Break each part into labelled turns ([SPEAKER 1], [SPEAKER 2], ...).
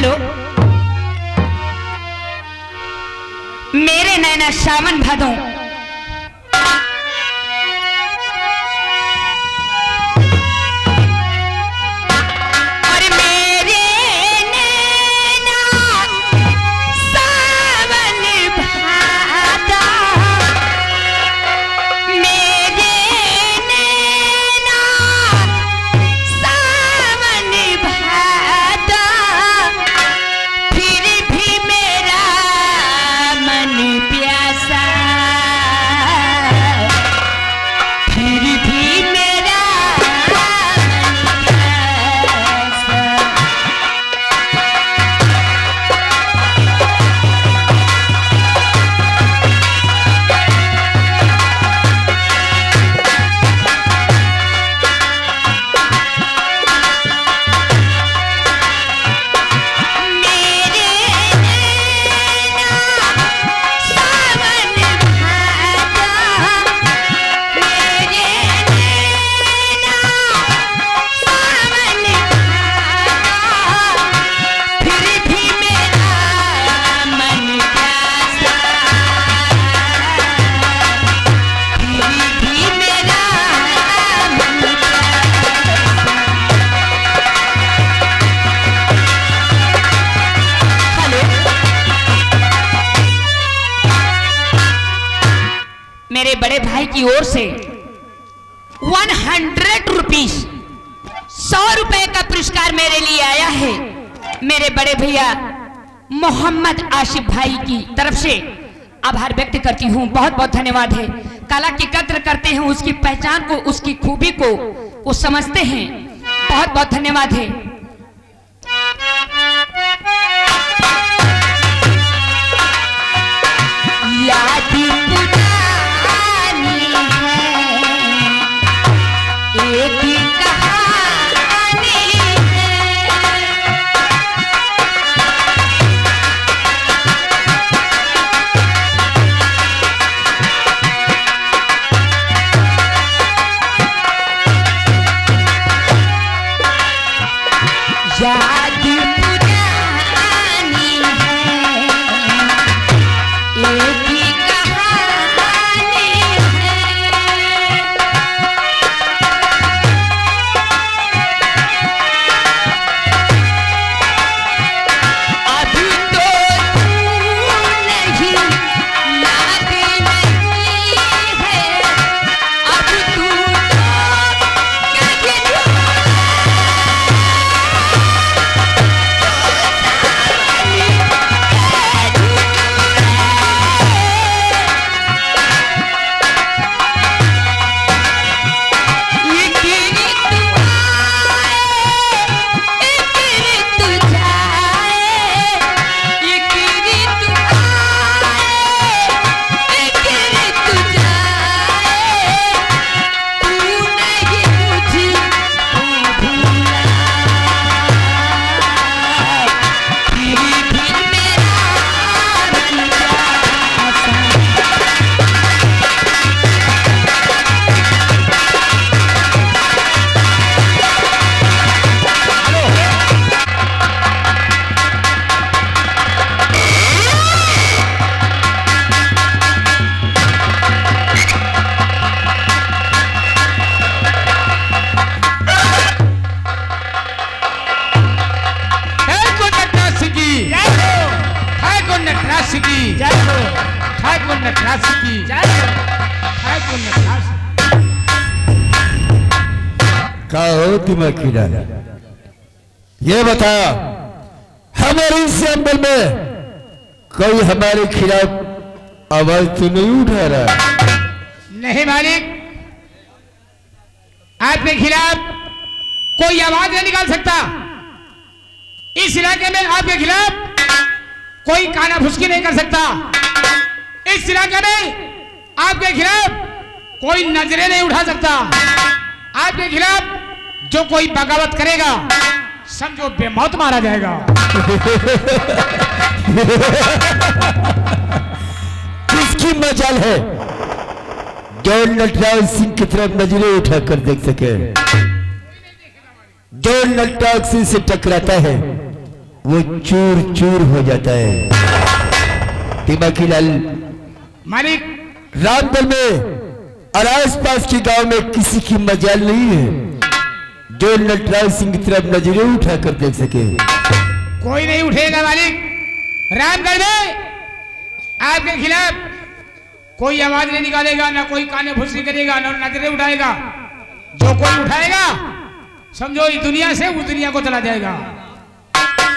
[SPEAKER 1] Hello, मेरे नैना सावन भादों मेरे बड़े भाई की ओर से 100 रुपीस 100 रुपए का पुरस्कार मेरे लिए आया है। मेरे बड़े भैया मोहम्मद आशिफ भाई की तरफ से आभार व्यक्त करती हूँ। बहुत बहुत धन्यवाद है। कला की कद्र करते हैं, उसकी पहचान को, उसकी खूबी को वो समझते हैं। बहुत बहुत धन्यवाद है।
[SPEAKER 2] ये बता, हमारे इस अम्बल में कोई हमारे खिलाफ आवाज तो नहीं उठा रहा?
[SPEAKER 3] नहीं मालिक, आपके खिलाफ कोई आवाज नहीं निकाल सकता। इस इलाके में आपके खिलाफ कोई काना फुसकी नहीं कर सकता। इस इलाके में आपके खिलाफ कोई नजरें नहीं उठा सकता। आपके खिलाफ जो कोई बगावत करेगा समझो बेमौत मारा जाएगा।
[SPEAKER 2] किसकी मजाल है जो नटराज सिंह की तरफ नजरें उठाकर देख सके? जो नटराज सिंह से टकराता है वो चूर चूर हो जाता है। दिमागी लाल,
[SPEAKER 3] मालिक
[SPEAKER 2] रामदल में और आसपास के गांव में किसी की मजाल नहीं है जो नटराज सिंह की तरफ नजरें उठाकर देख सके।
[SPEAKER 3] कोई नहीं उठेगा मालिक। रामगढ़ में आपके खिलाफ कोई आवाज नहीं निकालेगा, ना कोई काने फुसकी करेगा, ना नजरें उठाएगा। जो कोई उठाएगा समझो इस दुनिया से उस दुनिया को चला जाएगा।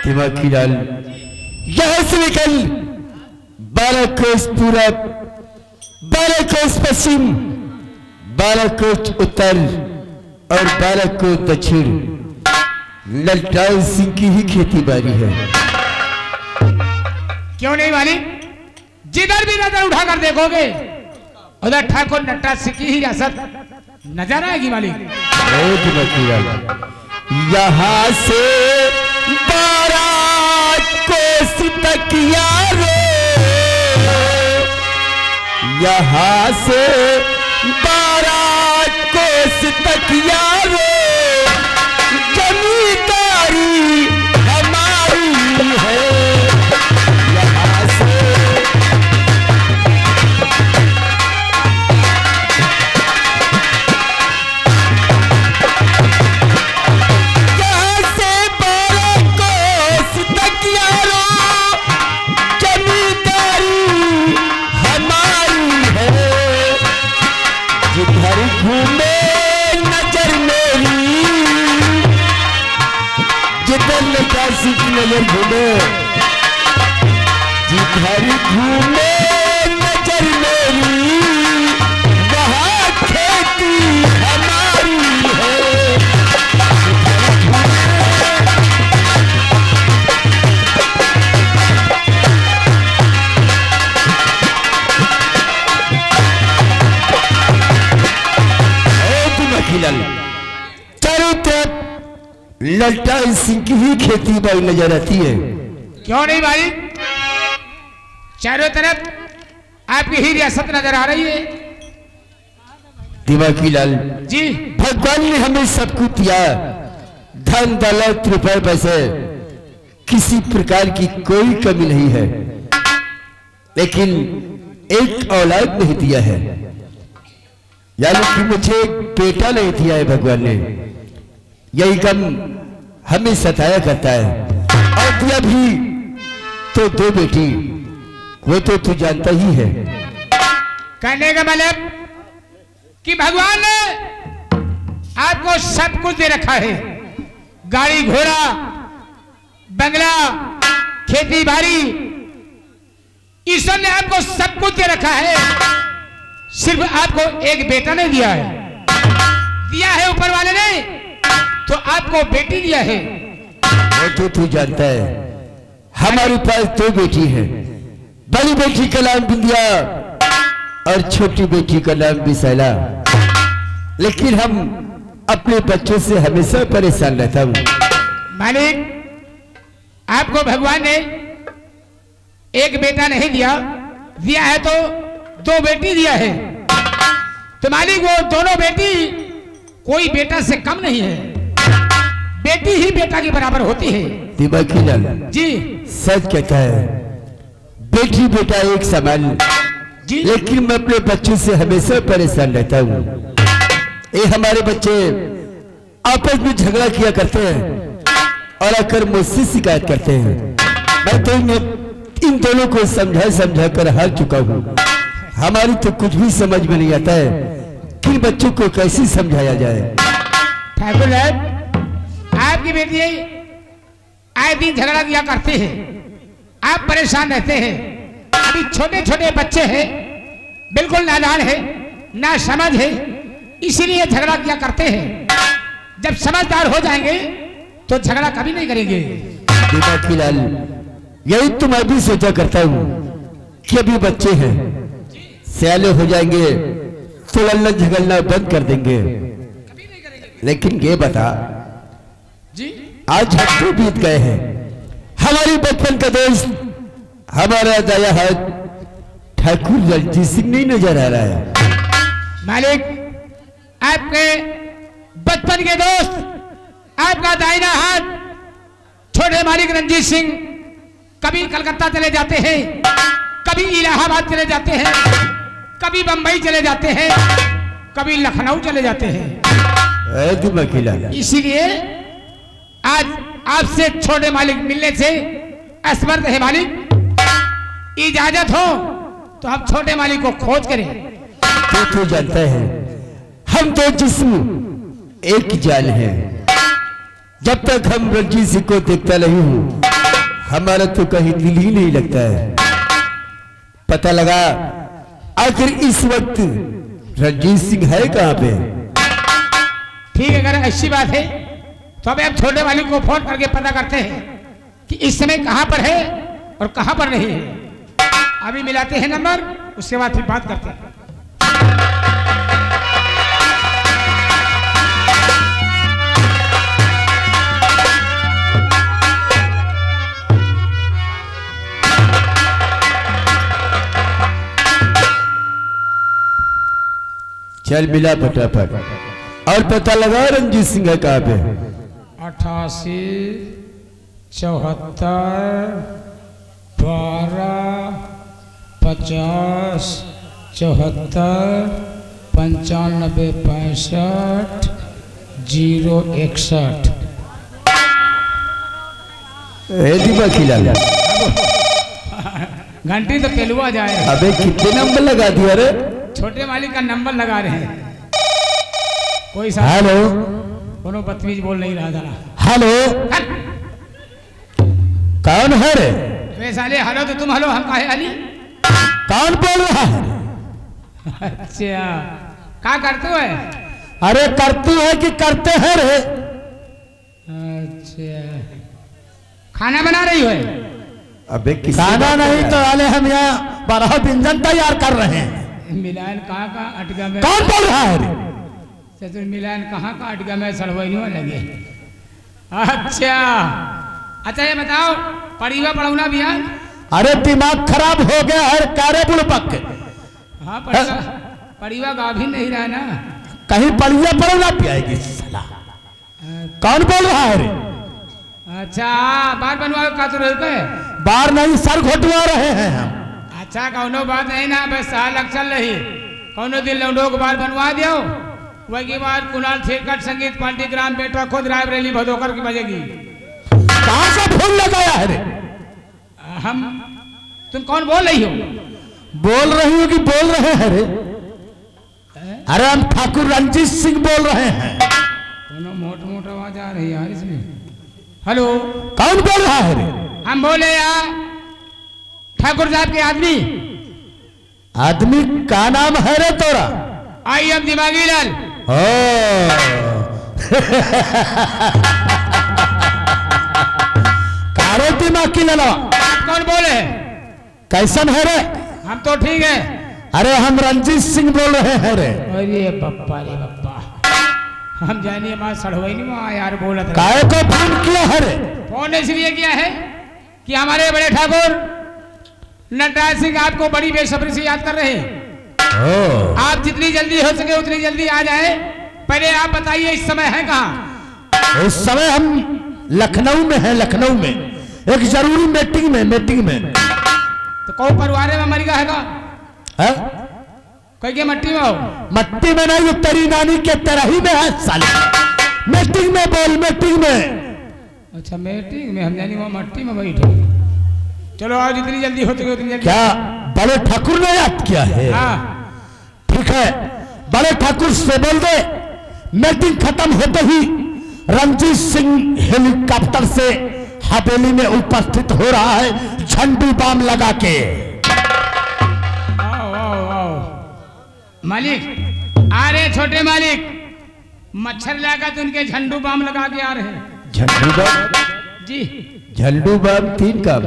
[SPEAKER 2] दिमागी लाल, यहां से निकल 12 कोस पूरब, 12 कोस पश्चिम, 12 कोस उत्तर और 12 कोस दक्षिण नटराज सिंह की ही खेती बाड़ी है।
[SPEAKER 3] क्यों नहीं मालिक? जिधर भी नजर उठाकर देखोगे उधर ठाकुर नटराज सिंह की ही रियासत नजर आएगी मालिक।
[SPEAKER 2] यहाँ से 12 कोस तक यारो, यहाँ से 12 कोस तक यारो जमींदारी हमारी है। यहाँ से घूमे नजर मेरी, जिधर नटराज सिंह की नजर घूमे, जिधर घूमे नजर मेरी वहाँ खेती हमारी है। चारों तरफ नटराज सिंह की ही खेती बाड़ी नजर आती है।
[SPEAKER 3] क्यों नहीं भाई? चारों तरफ आपकी ही रियासत नजर आ रही है।
[SPEAKER 2] दिमागी लाल
[SPEAKER 3] जी,
[SPEAKER 2] भगवान ने हमें सब कुछ दिया, धन दौलत रुपए पैसे, किसी प्रकार की कोई कमी नहीं है, लेकिन एक औलाद नहीं दिया है, यानी कि मुझे एक बेटा नहीं दिया है भगवान ने। यही गम हमें सताया करता है। और दिया भी तो 2 बेटी, वो तो तू जानता ही है।
[SPEAKER 3] कहने का मतलब कि भगवान ने आपको सब कुछ दे रखा है, गाड़ी घोड़ा, बंगला, खेती बाड़ी, ईश्वर ने आपको सब कुछ दे रखा है। सिर्फ आपको एक बेटा नहीं दिया है, दिया है ऊपर वाले ने तो आपको बेटी दिया है।
[SPEAKER 2] वो तो तू जानता है, हमारे पास 2 बेटी है। बड़ी बेटी का नाम बिंदिया और छोटी बेटी का नाम बिसैला, लेकिन हम अपने बच्चों से हमेशा परेशान रहता हूँ।
[SPEAKER 3] मालिक, आपको भगवान ने एक बेटा नहीं दिया, दिया है तो 2 बेटी दिया है। तो मालिक, वो दोनों बेटी कोई बेटा से कम नहीं है, बेटी ही बेटा के बराबर होती है।
[SPEAKER 2] दिमागी लाल
[SPEAKER 3] जी,
[SPEAKER 2] सच कहता है, बेटी बेटा एक समान
[SPEAKER 3] जी,
[SPEAKER 2] लेकिन मैं अपने बच्चों से हमेशा परेशान रहता हूँ। ये हमारे बच्चे आपस में झगड़ा किया करते हैं और आकर मुझसे शिकायत करते हैं। मैं तो इन दोनों को समझा समझा कर हार चुका हूँ। हमारी तो कुछ भी समझ में नहीं आता है कि बच्चों को कैसे समझाया जाए।
[SPEAKER 3] ठाकुर साहब, आपकी बेटी आए दिन झगड़ा किया करते हैं, आप परेशान रहते हैं। अभी छोटे छोटे बच्चे हैं, बिल्कुल नादान है, ना समझ है, इसीलिए झगड़ा किया करते हैं। जब समझदार हो जाएंगे तो झगड़ा कभी नहीं करेंगे।
[SPEAKER 2] दिमागी लाल, यही तो मैं भी सोचा करता हूँ कि अभी बच्चे हैं, सियाने हो जाएंगे तो लड़ना झगड़ना बंद कर देंगे। लेकिन ये बता
[SPEAKER 3] जी,
[SPEAKER 2] आज हफ्ते बीत गए हैं, हमारी बचपन का दोस्त, हमारा दाया हाथ ठाकुर रणजीत सिंह नहीं नजर आ रहा है।
[SPEAKER 3] मालिक, आपके बचपन के दोस्त, आपका दाहिना हाथ छोटे मालिक रंजीत सिंह कभी कलकत्ता चले जाते हैं, कभी इलाहाबाद चले जाते हैं, कभी बंबई चले जाते हैं, कभी लखनऊ चले जाते हैं।
[SPEAKER 2] दिमाखिला
[SPEAKER 3] इसीलिए आज आपसे छोटे मालिक मिलने से असमर्थ है मालिक, इजाजत हो तो हम छोटे मालिक को खोज करें।
[SPEAKER 2] तो जानता है हम तो जिस्म एक जान है। जब तक हम रंजीत सिंह को देखता नहीं हूं हमारा तो कहीं दिल ही नहीं लगता है। पता लगा आखिर इस वक्त रंजीत सिंह है कहां पे?
[SPEAKER 3] ठीक है, अगर ऐसी बात है तो अब आप छोटे मालिक को फोन करके पता करते हैं कि इस समय कहां पर है और कहां पर नहीं है। अभी मिलाते हैं नंबर, उसके बाद फिर बात करते हैं।
[SPEAKER 2] चल मिला फटाफट और पता लगा रंजीत सिंह है कहां पे?
[SPEAKER 3] 88 74 12 50 74 95 65 061।
[SPEAKER 2] दिमाखिला
[SPEAKER 3] घंटी तो पेलुआ जाए।
[SPEAKER 2] अबे कितने नंबर लगा दिया रे?
[SPEAKER 3] छोटे मालिक का नंबर लगा रहे हैं। कोई सा
[SPEAKER 2] हेलो,
[SPEAKER 3] कोनो बदतमीज बोल नहीं रहा था।
[SPEAKER 2] हेलो, कौन है रे?
[SPEAKER 3] वे साले हेलो तो तुम हेलो, हम काहे अली?
[SPEAKER 2] कौन बोल रहा है?
[SPEAKER 3] अच्छा, क्या करते हो?
[SPEAKER 2] अरे करती है कि करते हैं रे?
[SPEAKER 3] अच्छा, खाना बना रही हो?
[SPEAKER 2] अबे खाना नहीं तो वाले हम यहाँ 12 व्यंजन तैयार कर रहे हैं।
[SPEAKER 3] मिलान कहाँ का अटका में?
[SPEAKER 2] कौन बोल रहा है?
[SPEAKER 3] ससुर मिलान कहाँ का अटका में सड़वैनुआ लगे। अच्छा अच्छा, ये बताओ पढ़ीवा पढ़ौना भी है?
[SPEAKER 2] अरे दिमाग खराब हो गया है कारे बुड़बक।
[SPEAKER 3] हाँ, पढ़ीवा गा भी नहीं रहा ना।
[SPEAKER 2] कहीं पढ़िया पढ़ौना पियाएगी साला। कौन बोल रहा है रे?
[SPEAKER 3] अच्छा, बार बनवा का तो रहे?
[SPEAKER 2] बार नहीं, सर घोटवा रहे हैं हम।
[SPEAKER 3] अच्छा, कौनो बात नहीं ना, बस साल चल रही। कौनो दिन लौंडो को बार बनवा दियो, वही बार कुणाल थिएटर संगीत पार्टी ग्राम बेटा खुद रायबरेली भदोकर की बजेगी।
[SPEAKER 2] कहां से फोन लगाया है रे?
[SPEAKER 3] हम, तुम कौन बोल रही हो?
[SPEAKER 2] बोल रही हो कि बोल रहे हैं रे? अरे हम ठाकुर रंजीत सिंह बोल रहे हैं।
[SPEAKER 3] कौनो मोट मोट आवाज आ रही है यार इसमें। हेलो,
[SPEAKER 2] कौन बोल रहा है रे?
[SPEAKER 3] हम बोले यार ठाकुर साहब के आदमी।
[SPEAKER 2] आदमी का नाम है रे तोरा?
[SPEAKER 3] आई एम दिमागी लाल।
[SPEAKER 2] कारे दिमागी लाल,
[SPEAKER 3] आप कौन बोले?
[SPEAKER 2] कैसन है रे?
[SPEAKER 3] हम तो ठीक है।
[SPEAKER 2] अरे हम रंजीत सिंह बोल रहे हैं रे।
[SPEAKER 3] अरे बप्पा रे बप्पा, हम जानिए माँ सड़वई नहीं वहाँ यार बोला था।
[SPEAKER 2] काहे को फोन किया है रे?
[SPEAKER 3] फोन इसलिए किया है कि हमारे बड़े ठाकुर नटराज सिंह आपको बड़ी बेसब्री से याद कर रहे हैं। आप जितनी जल्दी हो सके उतनी जल्दी आ जाए। पहले आप बताइए इस समय है कहाँ?
[SPEAKER 2] इस समय हम लखनऊ में हैं, लखनऊ में एक जरूरी मीटिंग में।
[SPEAKER 3] तो कौ परिवार में मरी का है? कोई के मट्टी में हो?
[SPEAKER 2] मट्टी में नहीं, तेरी नानी के तरही में है साले। मीटिंग में बोल, मीटिंग में।
[SPEAKER 3] अच्छा, मीटिंग में, हम जानी वहाँ मट्टी में बैठे। चलो आओ, जितनी जल्दी हो सके उतनी जल्दी।
[SPEAKER 2] क्या बड़े ठाकुर ने याद किया है?
[SPEAKER 3] हाँ
[SPEAKER 2] ठीक है, बड़े ठाकुर से बोल दे मीटिंग खत्म होते ही रंजीत सिंह हेलीकॉप्टर से हवेली में उपस्थित हो रहा है झंडू बाम लगा के।
[SPEAKER 3] आओ आओ आओ मालिक, आ रहे छोटे मालिक। मच्छर लागत उनके झंडू बाम लगा के आ रहे हैं।
[SPEAKER 2] झंडू बाम?
[SPEAKER 3] जी,
[SPEAKER 2] झंडू बाम तीन काम।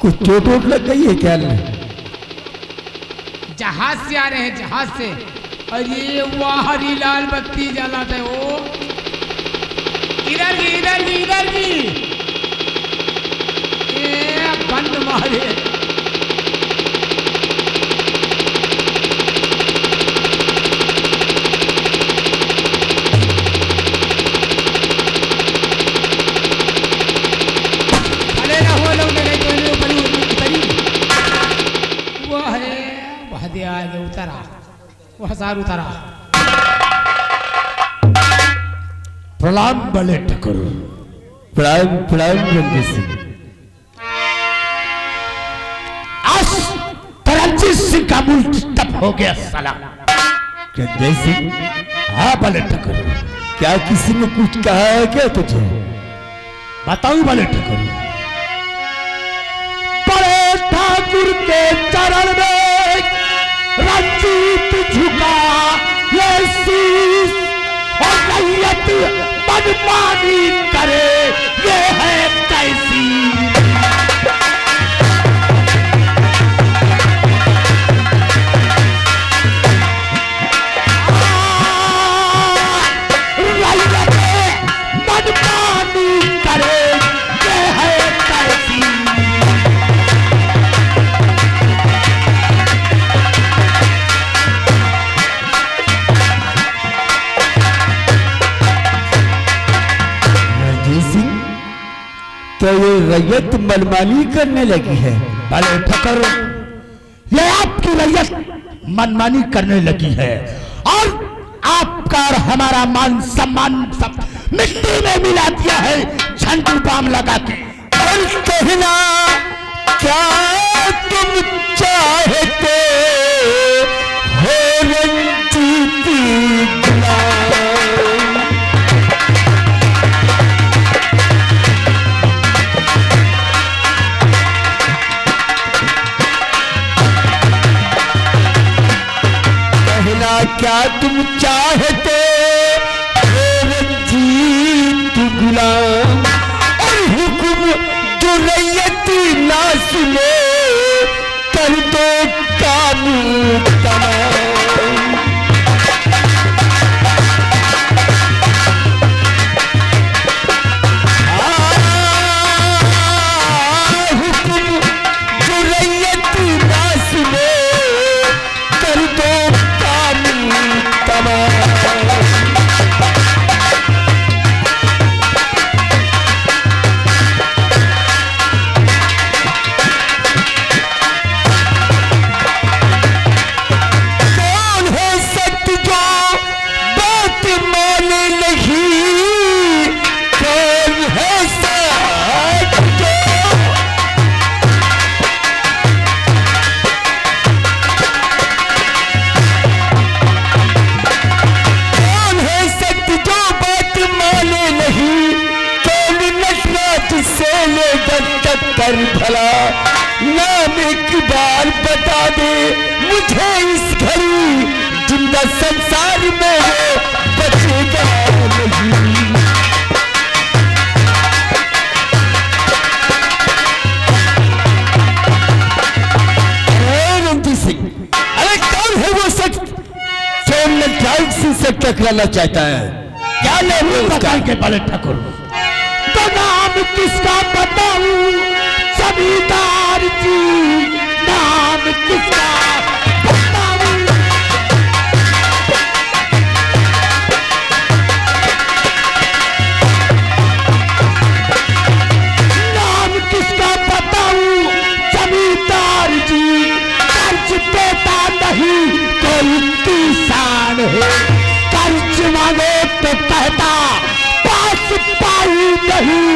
[SPEAKER 2] कुछ चोट वोट लग गई है क्या?
[SPEAKER 3] जहाज से आ रहे हैं, जहाज से। अरे वाह, हरी लाल बत्ती जला थे वो। इधर की, इधर की, इधर की। बंद मारे। वो 1000 उतारा। प्रणाम बड़े ठकुर।
[SPEAKER 2] प्रणाम प्रणाम रणजीत सिंह।
[SPEAKER 3] आज रणजीत सिंह का मूल डिस्टर्ब हो गया साला।
[SPEAKER 2] रणजीत सिंह,
[SPEAKER 3] हाँ बड़े ठकुर।
[SPEAKER 2] क्या किसी ने कुछ कहा है क्या तुझे?
[SPEAKER 3] बताऊं बड़े ठकुर? बड़े ठाकुर के चरण में रंजीत झुका ये शीश, और रैयत मनमानी करे ये है कैसी। रैयत मनमानी करे ये है कैसी।
[SPEAKER 2] तो ये रैयत मनमानी करने लगी है?
[SPEAKER 3] भले ठकर, ये आपकी रैयत मनमानी करने लगी है और आपका और हमारा मान सम्मान सब मिट्टी में मिला दिया है झंडू बाम लगा के।
[SPEAKER 2] और कहना क्या तुम चाहते हो रंजीत गुलाम? क्या तुम चाहते हो रंजीत गुलाम? और हुक्म जो रैयत ना सुने कर दो काम तमाम। हुक्म जो रैयत ना सुने कर दो कर भला नाम एक बार बता दे मुझे इस घड़ी, जिंदा संसार में वो बचेगा नहीं। रणजीत सिंह, अरे कौन है वो शख्स जो नटराज सिंह से टकराना चाहता है? क्या नाम है उसका?
[SPEAKER 3] के बड़े ठाकुर तो नाम किसका बताऊं जमींदार जी, नाम किसका बताऊं? नाम किसका बताऊं जमींदार जी, कर्ज देता नहीं कोई किसान है। कर्ज मांगे तो कहता पास पाई नहीं,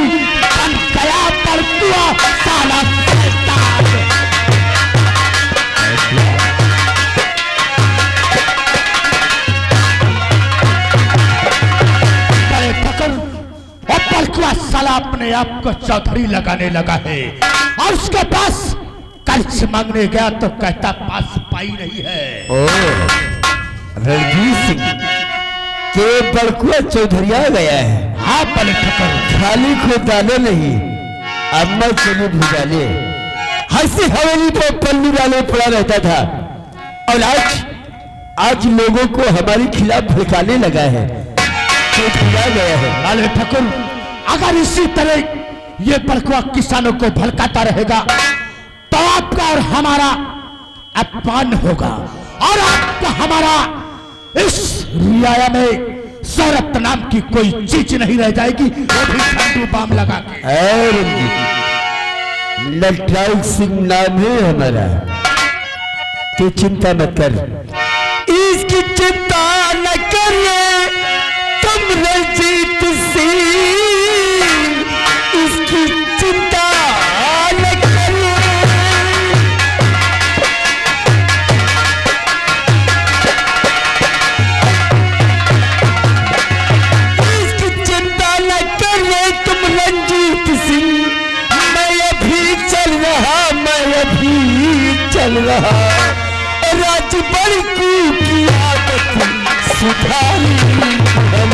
[SPEAKER 3] बन गया पर साला शैतान। बड़े ठकर और बलकुआ साला अपने आप को चौधरी लगाने लगा है और उसके पास कर्ज मांगने गया तो कहता पास पाई नहीं है।
[SPEAKER 2] ओ रणजीत सिंह के बड़कुआ चौधरिया गया है।
[SPEAKER 3] हाँ बड़े ठकर,
[SPEAKER 2] खाली खुदाने नहीं अम्मा चली भुजाले, हंसी हवेली पर पल्ली वाले पड़ा रहता था और आज लोगों को हमारे खिलाफ भड़काने लगा है, तो भुला गया है।
[SPEAKER 3] लाले ठकुर, अगर इसी तरह ये बड़कुआ किसानों को भड़काता रहेगा तो आपका और हमारा अपमान होगा और आपका हमारा इस रियाया में शौरत नाम की कोई चीज नहीं रह जाएगी, वो भी झंडू बाम लगा के।
[SPEAKER 2] नटराज सिंह नाम है हमारा, तो चिंता मत कर, इसकी तुम रंजीत सिंह इसकी चिंता न करो। इसकी चिंता न करो तुम रंजीत सिंह, मैं अभी चल रहा राजबड़ की आदत सुधारी हम।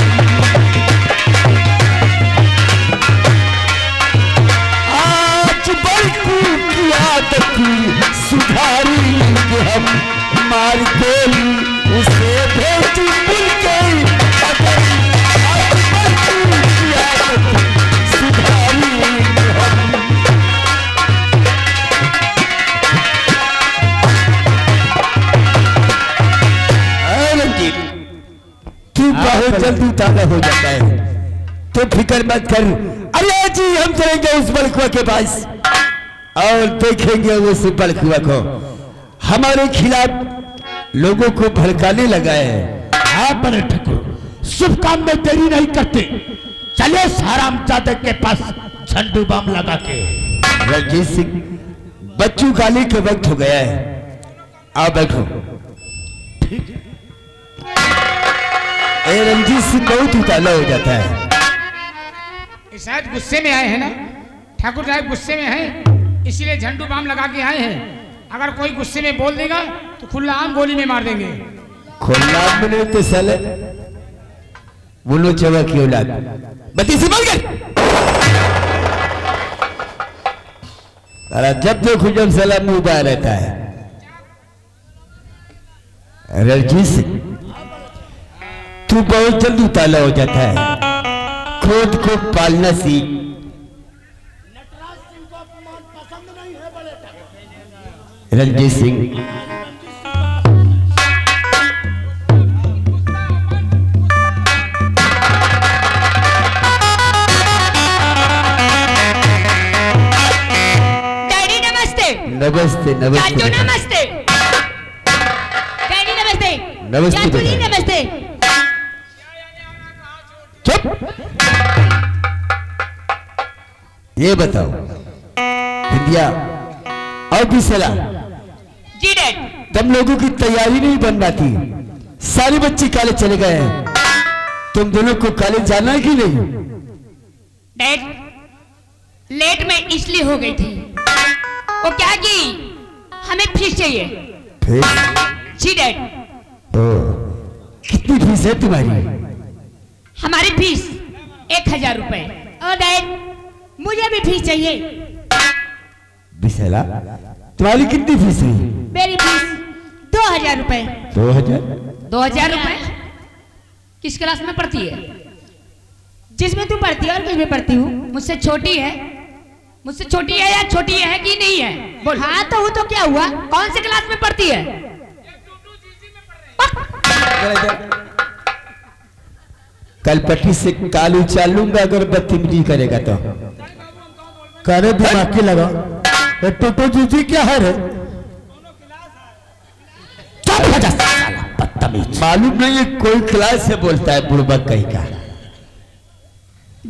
[SPEAKER 2] आज बड़कू की आदत सुधारी हम, मार गोली उसे भेज बुल गई अगर आज बड़कू की आदत सुधारी हम। तू बहुत जल्दी ताला हो जाता है, तो फिक्र मत कर। अरे जी हम चलेंगे उस बड़कुआ के पास और देखेंगे उस बड़कुआ को हमारे खिलाफ लोगों को भड़काने लगा है।
[SPEAKER 4] हाँ बड़े ठाकुर, शुभ काम में देरी नहीं करते, चले साराम जादव के पास झंडू बम लगा के।
[SPEAKER 2] रंजीत सिंह, बच्चू गाली के वक्त हो गया है, आओ बैठो। रंजीत सिंह बहुत उतावला हो जाता है।
[SPEAKER 3] शायद गुस्से में आए हैं ना ठाकुर साहब, गुस्से में हैं इसीलिए झंडू बाम लगा के आए हैं। अगर कोई गुस्से में बोल देगा तो खुला आम गोली में मार देंगे।
[SPEAKER 2] खुला में नहीं तो साले बोलो चवा की औलाद बत्ती से बोल गए। अरे जब देखो जब साला मुंह बाहर रहता है। रंजीत सिंह, तू बहुत जल्दी ताला हो जाता है, खुद को पालना सीख। रंजीत सिंह,
[SPEAKER 1] डैडी नमस्ते।
[SPEAKER 2] नमस्ते नमस्ते
[SPEAKER 1] चाचू नमस्ते। डैडी नमस्ते।
[SPEAKER 2] नमस्ते
[SPEAKER 1] चाचू जी
[SPEAKER 2] बेटा।
[SPEAKER 1] नमस्ते।
[SPEAKER 2] चुप। ये बताओ इंडिया और भी सलाह,
[SPEAKER 1] जी डैड।
[SPEAKER 2] तुम लोगों की तैयारी नहीं बन पाती, सारे बच्चे कॉलेज चले गए हैं, तुम दोनों को कॉलेज जाना है कि नहीं?
[SPEAKER 1] डैड, लेट में इसलिए हो गई थी, वो क्या कि हमें फीस चाहिए।
[SPEAKER 2] फीस?
[SPEAKER 1] जी डैड।
[SPEAKER 2] कितनी फीस है तुम्हारी?
[SPEAKER 1] हमारी फीस 1000 रुपए। और डैड, मुझे भी फीस चाहिए।
[SPEAKER 2] बिसला, तुम्हारी कितनी फीस है?
[SPEAKER 1] मेरी फीस 2000 रुपए।
[SPEAKER 2] 2000?
[SPEAKER 1] 2000 रुपए? किस क्लास में पढ़ती है? जिसमें तू पढ़ती है और किसमें पढ़ती हूँ? मुझसे छोटी है। मुझसे छोटी है या छोटी है कि नहीं है? बोल। हाँ तो वो तो क्या हुआ? कौन से क्लास में पढ़ती है?
[SPEAKER 2] कल पट्टी से काल उचाल लूंगा अगर बदतमीजी करेगा तो। करे दिमाग की लगा। टोटो जीजी क्या है रे? चुप हो जा साला बदतमीज। मालूम नहीं है कोई क्लास से बोलता है बुड़बक कहीं का।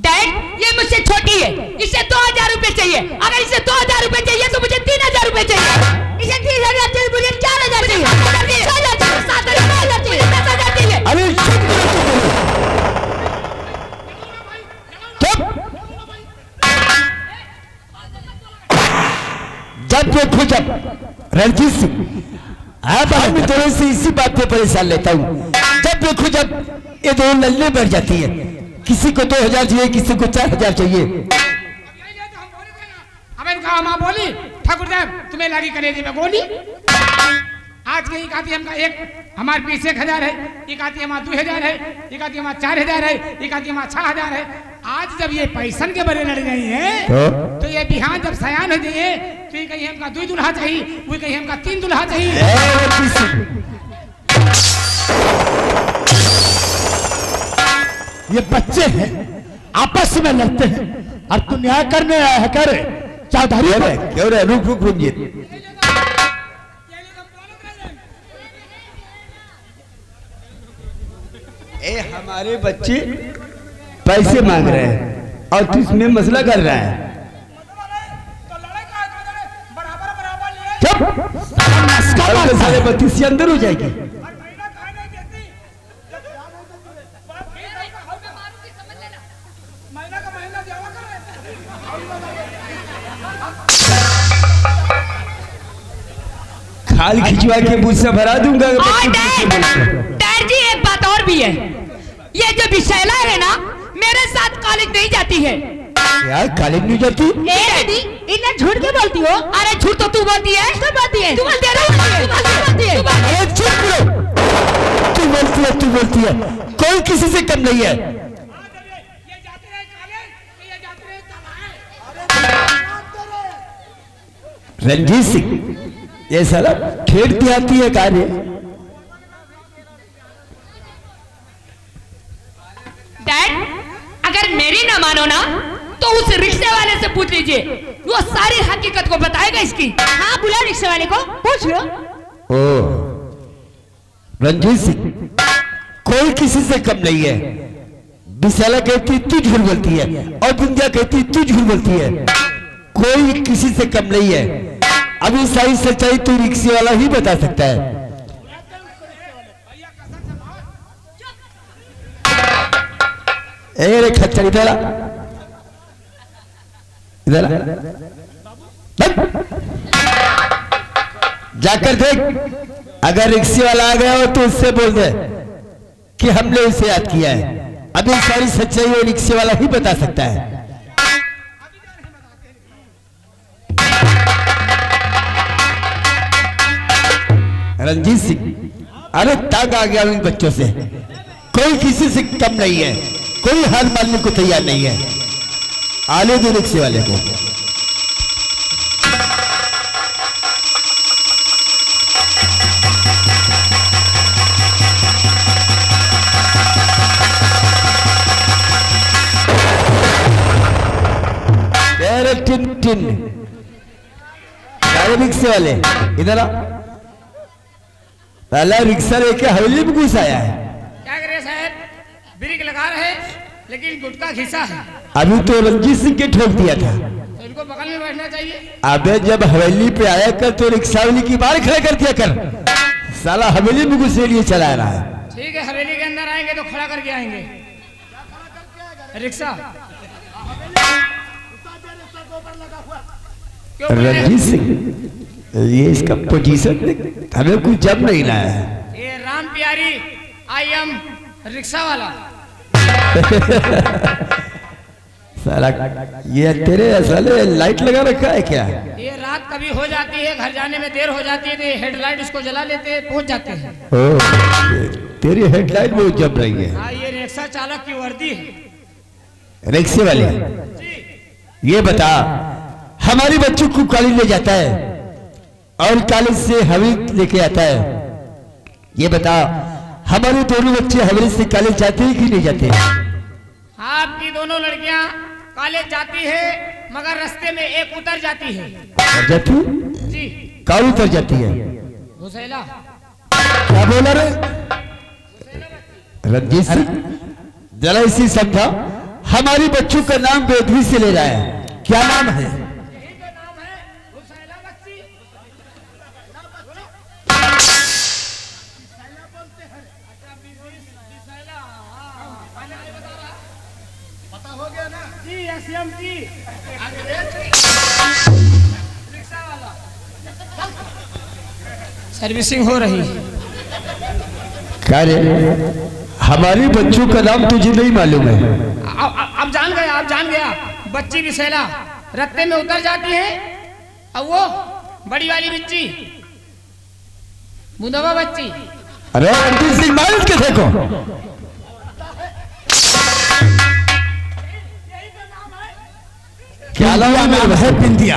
[SPEAKER 1] डैड, ये मुझसे छोटी है, इसे 2000 रुपए चाहिए। अगर इसे 2000 रुपए चाहिए तो मुझे 3000 रुपए चाहिए। इसे 3000 चाहिए, मुझे 4000 चाहिए, 6000 चाहिए, 7000 चाहिए, 10000 चाहिए।
[SPEAKER 2] अरे जब देखो जब रणजीत सिंह, मैं तेरे से इसी बात पे परेशान लेता हूँ। जब देखो जब ये दो लल्ले बढ़ जाती है, किसी को 2000 चाहिए, किसी को 4000 चाहिए।
[SPEAKER 3] हमें कहा माँ बोली ठाकुर साहब तुम्हें लगी करेजी में गोली। आज के एक आती हमका एक हमारे पीछे 1000 है, एक आती हमारा 2000 है, एक आती हमारा 4000 है, एक आती हमारा 6000 है। आज जब ये पैसन के बड़े लड़ गई हैं तो ये बिहान जब सयान हो जाइए तो ये कहीं हमका 2 दुल्हा चाहिए, वो कहीं हमका 3 दुल्हा चाहिए।
[SPEAKER 4] ये बच्चे हैं, आपस में लड़ते हैं और तू न्याय करने आया है क्या रे? चौधरी
[SPEAKER 2] क्यों रे? रुक रुक रुक ये ए हमारे बच्चे पैसे मांग रहे हैं और तू इसमें मसला कर रहा है। चुप, सारे 32 से अंदर हो जाएगी। खाल खिंचवा के मुझ से भरा दूंगा।
[SPEAKER 1] डैड जी एक बात और भी है, ये जो विशैला है ना मेरे साथ कॉलेज नहीं जाती है।
[SPEAKER 2] यार कॉलेज नहीं जाती?
[SPEAKER 1] दीदी इतना झूठ क्यों बोलती हो? अरे झूठ तो तू बोलती है। तू बोलती है, तू बोलती है, तू बोलती है।
[SPEAKER 2] अरे चुप करो, तू बोलती है, कोई किसी से कम नहीं है। रंजीत सिंह ये साला ठेठ दिहाती है कार्य।
[SPEAKER 1] डैड अगर मेरी ना मानो ना तो उस रिक्शे वाले से पूछ लीजिए, वो सारी हकीकत को बताएगा इसकी। हाँ बुला रिक्शे वाले को, पूछ लो।
[SPEAKER 2] ओ रंजीत सिंह कोई किसी से कम नहीं है। विशाला कहती तू झूठ बोलती है और बिंदिया कहती तू झूठ बोलती है। कोई किसी से कम नहीं है। अभी सारी सच्चाई तो रिक्शे वाला ही बता सकता है। रे खच्चर इधर आ, इधर जाकर देख, अगर रिक्शे वाला आ गया हो तो उससे बोल दे कि हमने उसे याद किया है। अभी सारी सच्चाई वो रिक्शे वाला ही बता सकता है। रंजीत सिंह अरे तंग आ गया इन बच्चों से। कोई किसी से कम नहीं है, कोई हार मानने को तैयार नहीं है। आले दो रिक्शे वाले को। टिन टिन रिक्शे वाले इधर आ। पहला रिक्शा लेके हवेली में घुस आया है।
[SPEAKER 3] क्या करे साहब, ब्रेक लगा रहे लेकिन गुटका घिसा है।
[SPEAKER 2] अभी तो रंजीत सिंह के ठोक दिया था।
[SPEAKER 3] तो इनको बगल में बैठना चाहिए।
[SPEAKER 2] अबे जब हवेली पे आया कर तो रिक्शा वाली की बाहर खड़ा कर दिया कर। साला हवेली में घुसने लिए चला रहा है।
[SPEAKER 3] ठीक है, हवेली के अंदर आएंगे तो खड़ा करके आएंगे रिक्शा।
[SPEAKER 2] रंजीत सिंह ये इसका पोजीशन हमें कुछ जब नहीं लाया है।
[SPEAKER 3] ये राम प्यारी आई एम रिक्शा वाला।
[SPEAKER 2] साला ये तेरे साले लाइट लगा रखा है क्या?
[SPEAKER 3] ये रात कभी हो जाती है, घर जाने में देर हो जाती है तो हेडलाइट उसको जला लेते हैं, पहुंच जाते हैं।
[SPEAKER 2] ओ तेरी हेडलाइट बहुत जब रही है।
[SPEAKER 3] हाँ ये रिक्शा चालक की वर्दी है।
[SPEAKER 2] रिक्शे वाले ये बता, हमारे बच्चों को कॉलेज ले जाता है और कॉलेज से हवेली लेके आता है। ये बता हमारे दोनों बच्चे हवेली से कॉलेज जाते हैं कि नहीं जाते?
[SPEAKER 3] हाँ आपकी दोनों लड़कियां कॉलेज जाती है मगर रास्ते में एक उतर जाती है।
[SPEAKER 2] उतर जाती
[SPEAKER 3] जी
[SPEAKER 2] कौन उतर जाती है?
[SPEAKER 3] घुसेला।
[SPEAKER 2] क्या बोला रे रंजीत सिंह? जरा इसी समझा, हमारे बच्चों का नाम बेदबी से ले रहा है। क्या नाम है?
[SPEAKER 3] यही तो नाम है घुसेला बच्ची। पता हो गया ना जी, एसएम जी रिक्शा वाला। सर्विसिंग हो रही है।
[SPEAKER 2] क्या रे हमारे बच्चों का नाम तुझे नहीं मालूम है?
[SPEAKER 3] अब जान गया, आप जान गया। बच्ची विशैला रत्ते में उतर जाती है और वो बड़ी वाली बच्ची बुंदवा बच्ची।
[SPEAKER 2] अरे रंजीत सिंह मार के देखो। क्या नाम है? बिंदिया।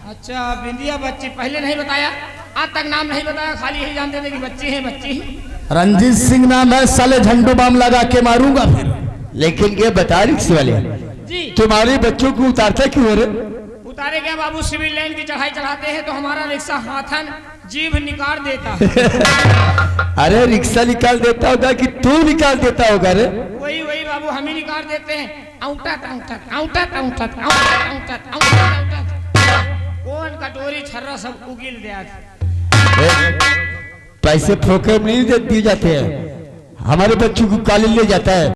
[SPEAKER 3] अच्छा बिंदिया बच्ची, पहले नहीं बताया, आज तक नाम नहीं बताया, खाली यही जानते थे कि बच्ची है बच्ची।
[SPEAKER 4] रंजीत सिंह नाम है, साले झंडू बाम लगा के मारूंगा फिर।
[SPEAKER 2] लेकिन ये बता रिक्शे वाले
[SPEAKER 3] जी
[SPEAKER 2] तुम्हारे बच्चों को उतारता क्यों रे?
[SPEAKER 3] उतारे क्या बाबू, सिविल लाइन की चढ़ाई चढ़ाते हैं तो हमारा रिक्शा हाथन जीभ निकाल देता है।
[SPEAKER 2] अरे रिक्शा निकाल देता होगा कि तू निकाल देता होगा रे?
[SPEAKER 3] वही वही बाबू, हम ही निकाल देते हैं। औंठा औंठा औंठा औंठा औंठा औंठा, कौन कटोरी छर्रा सब उगिल दिया।
[SPEAKER 2] पैसे फोके में नहीं दिए जाते हैं, हमारे बच्चों को कॉलेज ले जाता है।